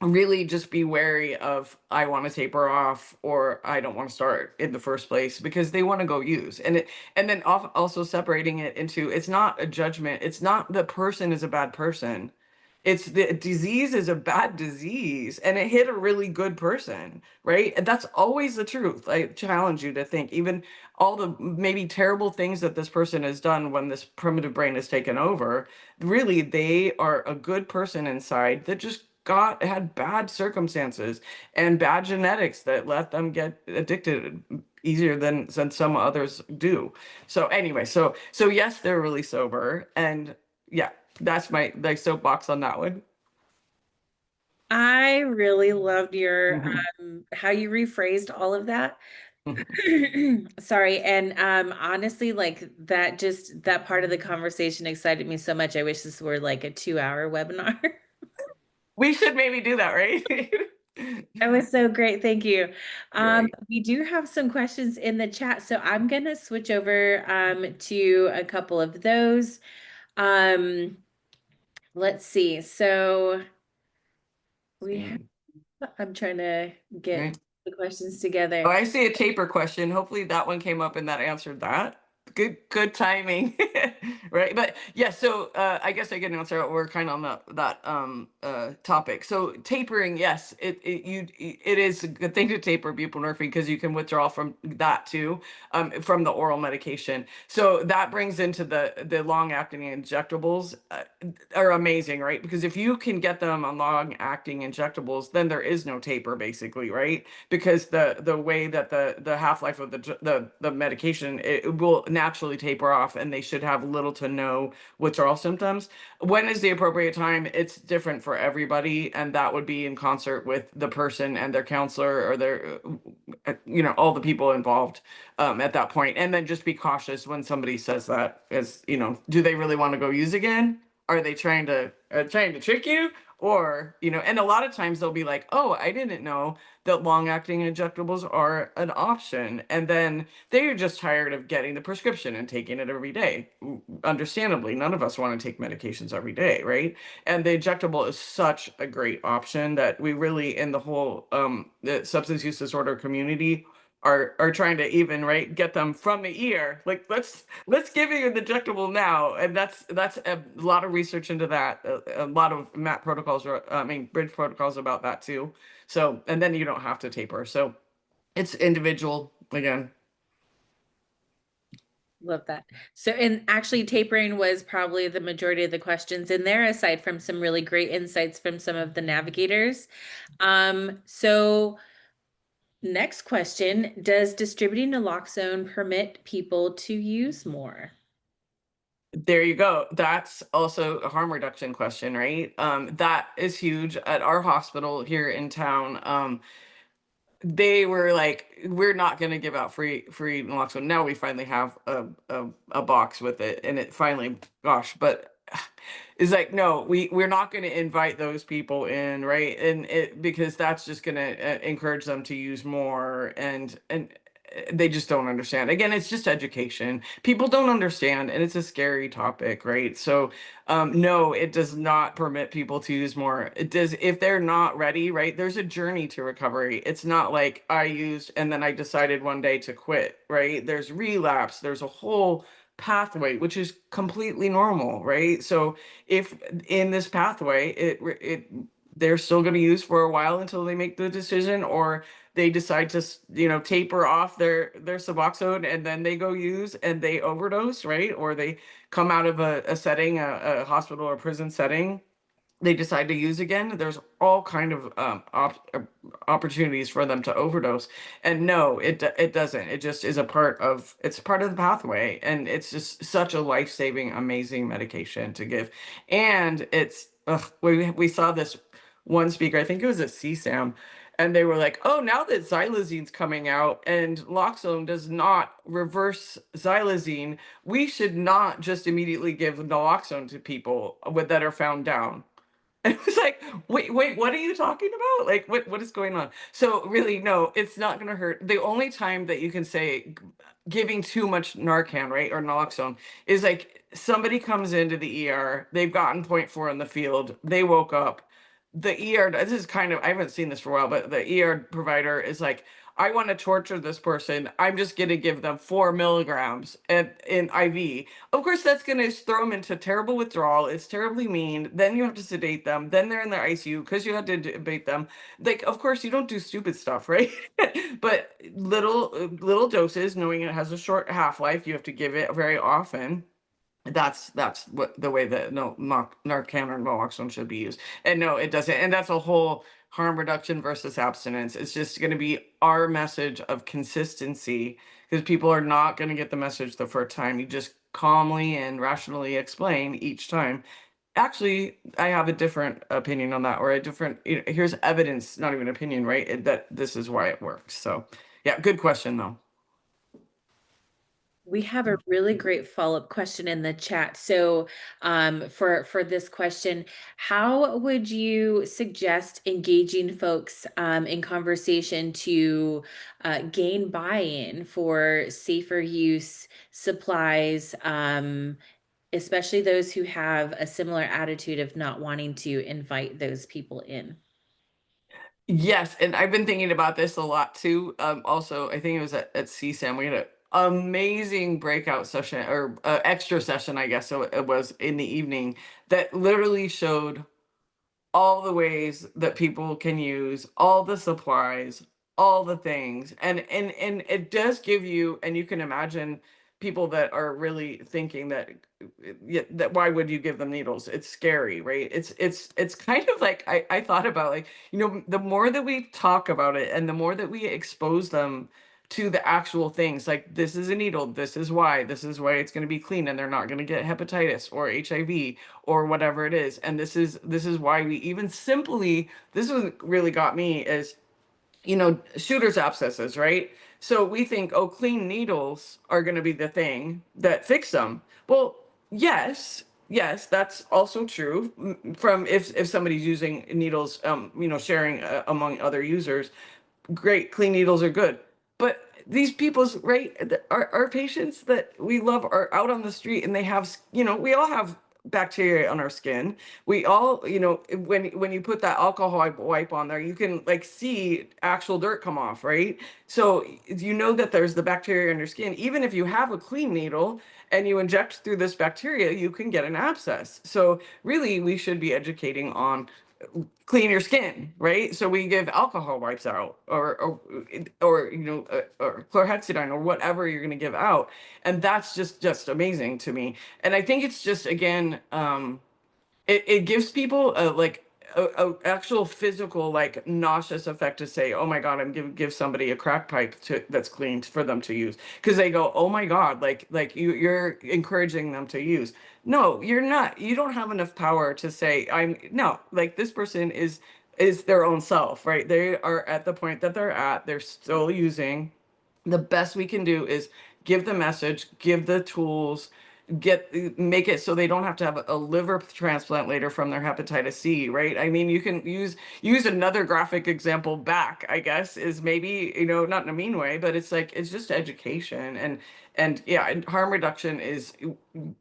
Speaker 2: really just be wary of, I want to taper off, or I don't want to start in the first place, because they want to go use. And then also separating it into, it's not a judgment. It's not the person is a bad person. It's the disease is a bad disease, and it hit a really good person, right? And that's always the truth. I challenge you to think, even all the maybe terrible things that this person has done when this primitive brain has taken over, really they are a good person inside that just had bad circumstances and bad genetics that let them get addicted easier than some others do. So anyway, so yes, they're really sober, and yeah, that's my soapbox on that one.
Speaker 3: I really loved your
Speaker 2: Mhm.
Speaker 3: how you rephrased all of that. Sorry. And honestly, like that part of the conversation excited me so much. I wish this were like a 2-hour webinar.
Speaker 2: We should maybe do that, right?
Speaker 3: That was so great. Thank you.
Speaker 2: Great.
Speaker 3: We do have some questions in the chat, so I'm gonna switch over to a couple of those. Let's see. So I'm trying to get
Speaker 2: Right.
Speaker 3: the questions
Speaker 2: Oh,
Speaker 3: together.
Speaker 2: I see a taper question. Hopefully that one came up and that answered that. Good timing. Right. But yeah, so I guess I can answer. We're kind of on that topic. So tapering, yes, it is a good thing to taper buprenorphine because you can withdraw from that too, from the oral medication. So that brings into the long acting injectables, are amazing, right? Because if you can get them on long acting injectables, then there is no taper basically, right? Because the way that the half life of the medication, it will naturally taper off, and they should have little to no withdrawal symptoms. When is the appropriate time? It's different for everybody, and that would be in concert with the person and their counselor or their, all the people involved at that point. And then just be cautious when somebody says that, as do they really want to go use again? Are they trying to trick you? Or, and a lot of times they'll be like, oh, I didn't know that long acting injectables are an option. And then they're just tired of getting the prescription and taking it every day. Understandably, none of us want to take medications every day, right? And the injectable is such a great option that we really, in the whole the substance use disorder community, are trying to even, right, get them from the ear. Like, let's give you an injectable now. And that's a lot of research into that, a lot of MAT protocols, or bridge protocols about that too. So, and then you don't have to taper. So it's individual again.
Speaker 3: Love that. So, and actually, tapering was probably the majority of the questions in there, aside from some really great insights from some of the navigators. So next question, does distributing naloxone permit people to use more?
Speaker 2: There you go. That's also a harm reduction question, right? That is huge at our hospital here in town. They were like, we're not going to give out free naloxone. Now we finally have a box with it, and it finally, gosh, but it's like, no, we're not going to invite those people in, right? And it, because that's just going to encourage them to use more, and they just don't understand. Again, it's just education. People don't understand, and it's a scary topic, right? So no, it does not permit people to use more. It does if they're not ready, right? There's a journey to recovery. It's not like I used and then I decided one day to quit, right? There's relapse. There's a whole pathway, which is completely normal, right? So if in this pathway, they're still going to use for a while until they make the decision, or they decide to taper off their Suboxone and then they go use and they overdose, right? Or they come out of a setting, a hospital or prison setting, they decide to use again. There's all kind of opportunities for them to overdose. And no, it doesn't. It just is it's part of the pathway, and it's just such a life-saving, amazing medication to give. And we saw this one speaker, I think it was at CSAM, and they were like, oh, now that xylozine's coming out and Loxone does not reverse xylazine, we should not just immediately give naloxone to people that are found down. And it was like, wait, what are you talking about? Like, what is going on? So really, no, it's not going to hurt. The only time that you can say giving too much Narcan, right, or naloxone, is like somebody comes into the ER, they've gotten point 4 in the field, they woke up. The ER, this is kind of, I haven't seen this for a while, but the ER provider is like, I want to torture this person. I'm just going to give them 4 milligrams in IV. Of course, that's going to throw them into terrible withdrawal. It's terribly mean. Then you have to sedate them. Then they're in the ICU because you had to intubate them. Like, of course, you don't do stupid stuff, right? But little doses, knowing it has a short half-life, you have to give it very often. That's what the way that Narcan or naloxone should be used. And no, it doesn't. And that's a whole harm reduction versus abstinence. It's just going to be our message of consistency, because people are not going to get the message the first time. You just calmly and rationally explain each time. Actually, I have a different opinion on that, or a different, here's evidence, not even opinion, right? That this is why it works. So yeah, good question though.
Speaker 3: We have a really great follow-up question in the chat. So, for this question, how would you suggest engaging folks in conversation to gain buy-in for safer use supplies, especially those who have a similar attitude of not wanting to invite those people in?
Speaker 2: Yes, and I've been thinking about this a lot too. Also, I think it was at CSAM. We had amazing breakout session or extra session, I guess so it was in the evening, that literally showed all the ways that people can use all the supplies, all the things. And it does give you, and you can imagine people that are really thinking that yeah, that why would you give them needles? It's scary, right? It's kind of like I thought about, like, the more that we talk about it and the more that we expose them to the actual things, like, this is a needle, this is why it's going to be clean and they're not going to get hepatitis or HIV or whatever it is. And this is why we even simply, this was really got me, is shooter's abscesses, right? So we think, oh, clean needles are going to be the thing that fix them. Well, yes, that's also true, from if somebody's using needles, sharing among other users. Great, clean needles are good. But these people's, right, our patients that we love are out on the street, and they have, we all have bacteria on our skin. We all, when you put that alcohol wipe on there, you can, like, see actual dirt come off, right? So that there's the bacteria in your skin. Even if you have a clean needle and you inject through this bacteria, you can get an abscess. So really, we should be educating on clean your skin, right? So we give alcohol wipes out, or chlorhexidine, or whatever you're going to give out, and that's just amazing to me. And I think it's just, again, it gives people a actual physical, like, nauseous effect to say, oh my god, I'm give somebody a crack pipe that's cleaned for them to use, because they go, oh my god, like you're encouraging them to use. No, you're not. You don't have enough power to say, I'm no, like, this person is their own self, right? They are at the point that they're at, they're still using. The best we can do is give the message, give the tools, make it so they don't have to have a liver transplant later from their hepatitis C, right? I mean, you can use another graphic example back, I guess, is maybe, not in a mean way, but it's like, it's just education. And yeah, and harm reduction is,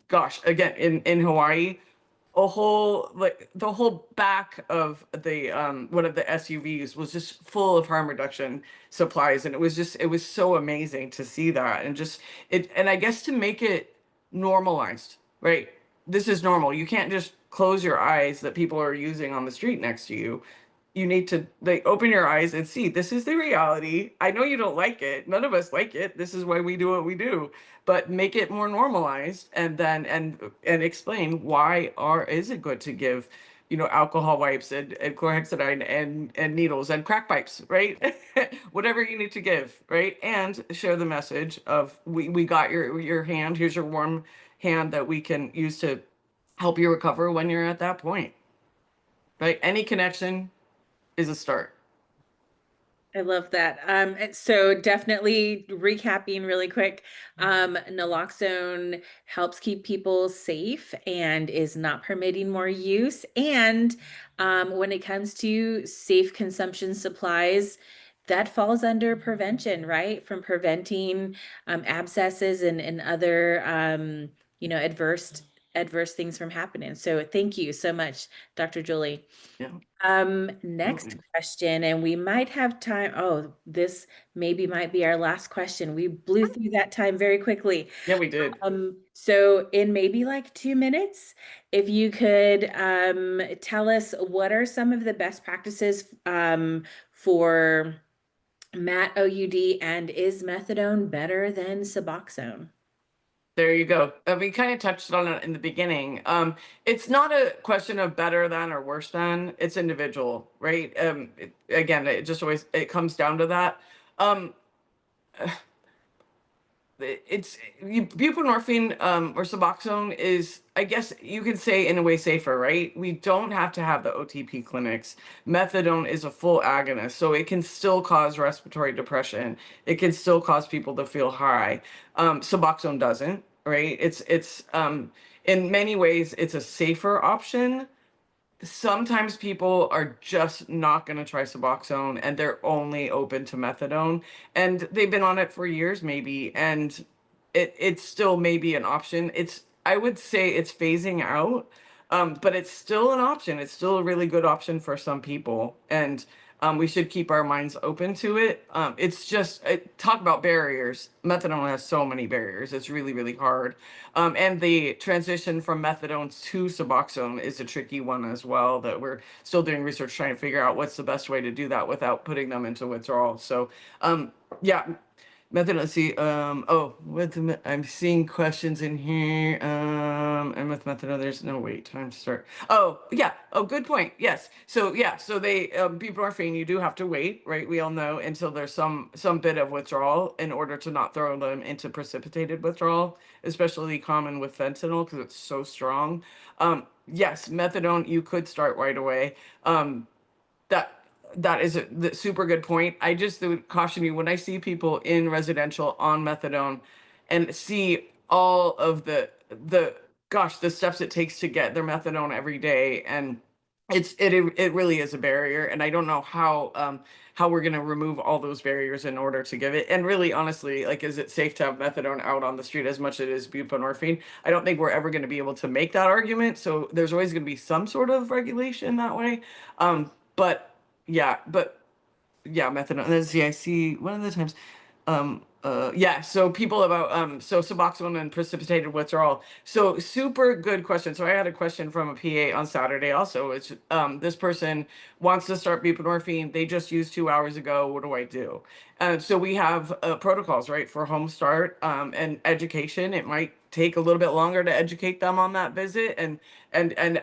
Speaker 2: gosh, again, in Hawaii, a whole, like, the whole back of the one of the SUVs was just full of harm reduction supplies, and it was so amazing to see that. And just it, and I guess to make it normalized, right? This is normal. You can't just close your eyes that people are using on the street next to you. You need to, like, open your eyes and see, this is the reality. I know you don't like it. None of us like it. This is why we do what we do. But make it more normalized, and then and explain why is it good to give, alcohol wipes and chlorhexidine and needles and crack pipes, right? Whatever you need to give, right? And share the message of, we got your hand. Here's your warm hand that we can use to help you recover when you're at that point. Right? Any connection is a start.
Speaker 3: I love that. And so definitely recapping really quick, naloxone helps keep people safe and is not permitting more use. And when it comes to safe consumption supplies, that falls under prevention, right? From preventing abscesses and other adverse things from happening. So thank you so much, Dr. Julie.
Speaker 2: Yeah.
Speaker 3: Next
Speaker 2: Absolutely.
Speaker 3: question, and we might have time. Oh, this maybe might be our last question. We blew through that time very quickly.
Speaker 2: Yeah, we did.
Speaker 3: So in maybe like 2 minutes, if you could tell us what are some of the best practices for MAT OUD, and is methadone better than Suboxone?
Speaker 2: There you go. We kind of touched on it in the beginning. It's not a question of better than or worse than. It's individual, right? Again, it just always, it comes down to that. Um, it's buprenorphine, or Suboxone is, I guess you could say, in a way, safer, right? We don't have to have the OTP clinics. Methadone is a full agonist, so it can still cause respiratory depression. It can still cause people to feel high. Suboxone doesn't, right? It's in many ways it's a safer option. Sometimes people are just not going to try Suboxone, and they're only open to methadone, and they've been on it for years maybe, and it's still maybe an option. I would say it's phasing out, but it's still an option. It's still a really good option for some people. And we should keep our minds open to it. It's just talk about barriers. Methadone has so many barriers. It's really, really hard. And the transition from methadone to Suboxone is a tricky one as well, that we're still doing research trying to figure out what's the best way to do that without putting them into withdrawal. So yeah, method, let's see. Oh, I'm seeing questions in here. And with methadone, there's no wait time to start. Oh, yeah. Oh, good point. Yes. So yeah. So they buprenorphine, you do have to wait, right? We all know, until there's some bit of withdrawal in order to not throw them into precipitated withdrawal, especially common with fentanyl because it's so strong. Yes, methadone you could start right away. That that is a super good point. I just would caution you, when I see people in residential on methadone and see all of the gosh, the steps it takes to get their methadone every day, and it really is a barrier, and I don't know how we're going to remove all those barriers in order to give it. And really, honestly, like, is it safe to have methadone out on the street as much as it is buprenorphine? I don't think we're ever going to be able to make that argument. So there's always going to be some sort of regulation that way. But yeah, methadone. Let's see, I see one of the times. Yeah, so people about so Suboxone and precipitated withdrawal. So super good question. So I had a question from a PA on Saturday also. It's this person wants to start buprenorphine. They just used 2 hours ago. What do I do? So we have protocols, right, for home start and education. It might take a little bit longer to educate them on that visit, and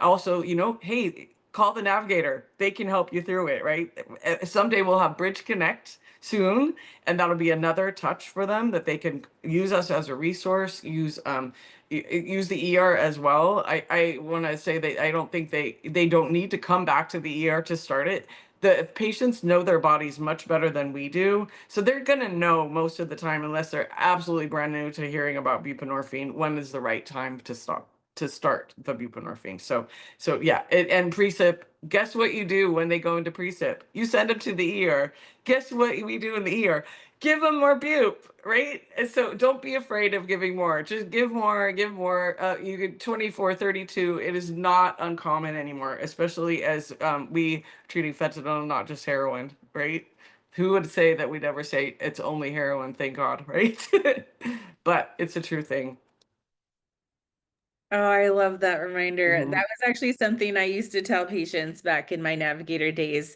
Speaker 2: also, hey, call the Navigator. They can help you through it, right? Someday we'll have Bridge Connect soon, and that'll be another touch for them that they can use us as a resource, use the ER as well. I want to say that I don't think they don't need to come back to the ER to start it. The patients know their bodies much better than we do, so they're gonna know most of the time, unless they're absolutely brand new to hearing about buprenorphine, when is the right time to start the buprenorphine. So yeah, and precip. Guess what you do when they go into precip? You send them to the ER. Guess what we do in the ER? Give them more bup, right? And so don't be afraid of giving more. Just give more, give more. You could 24, 32. It is not uncommon anymore, especially as we treating fentanyl, not just heroin, right? Who would say that we'd ever say it's only heroin? Thank God, right? But it's a true thing.
Speaker 3: Oh, I love that reminder.
Speaker 2: Mhm.
Speaker 3: That was actually something I used to tell patients back in my Navigator days.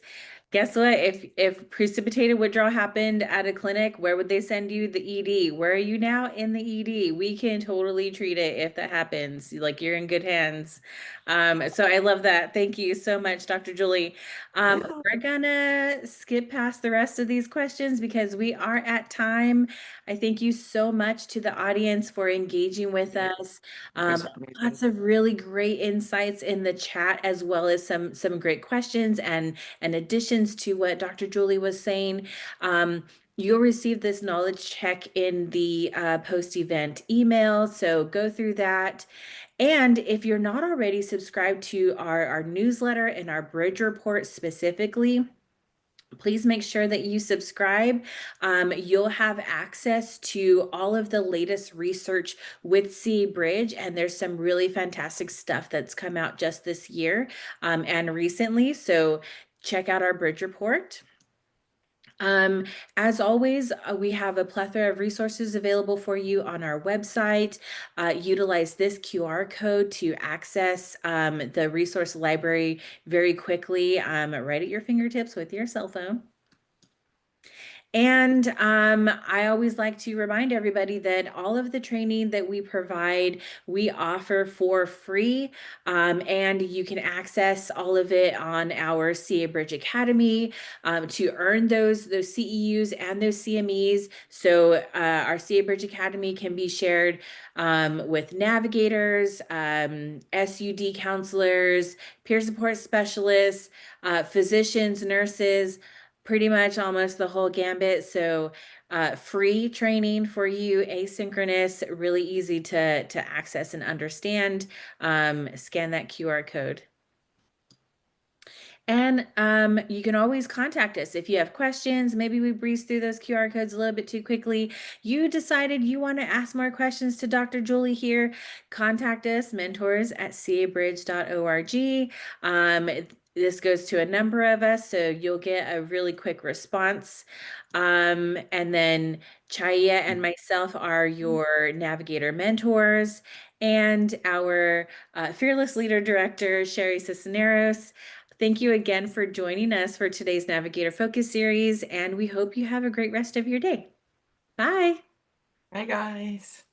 Speaker 3: Guess what? If precipitated withdrawal happened at a clinic, where would they send you? The ED. Where are you now? In the ED. We can totally treat it if that happens. Like, you're in good hands. So I love that. Thank you so much, Dr. Julie.
Speaker 2: Yeah.
Speaker 3: We're gonna skip past the rest of these questions because we are at time. I thank you so much to the audience for engaging with us.
Speaker 2: You guys are amazing.
Speaker 3: Lots of really great insights in the chat, as well as some great questions and additions to what Dr. Julie was saying. You'll receive this knowledge check in the post-event email, so go through that. And if you're not already subscribed to our newsletter and our Bridge Report specifically, please make sure that you subscribe. You'll have access to all of the latest research with CA Bridge, and there's some really fantastic stuff that's come out just this year and recently. So check out our Bridge Report. As always, we have a plethora of resources available for you on our website. Utilize this QR code to access the resource library very quickly, right at your fingertips with your cell phone. And I always like to remind everybody that all of the training that we provide, we offer for free, and you can access all of it on our CA Bridge Academy to earn those CEUs and those CMEs. So our CA Bridge Academy can be shared with navigators, SUD counselors, peer support specialists, physicians, nurses, pretty much almost the whole gambit. So free training for you, asynchronous, really easy to access and understand. Scan that QR code. And you can always contact us if you have questions. Maybe we breezed through those QR codes a little bit too quickly. You decided you want to ask more questions to Dr. Julie here. Contact us, mentors@cabridge.org. This goes to a number of us, so you'll get a really quick response. And then Chaya and myself are your Navigator mentors, and our Fearless Leader Director, Sherry Cisneros. Thank you again for joining us for today's Navigator Focus Series, and we hope you have a great rest of your day. Bye.
Speaker 2: Bye, guys.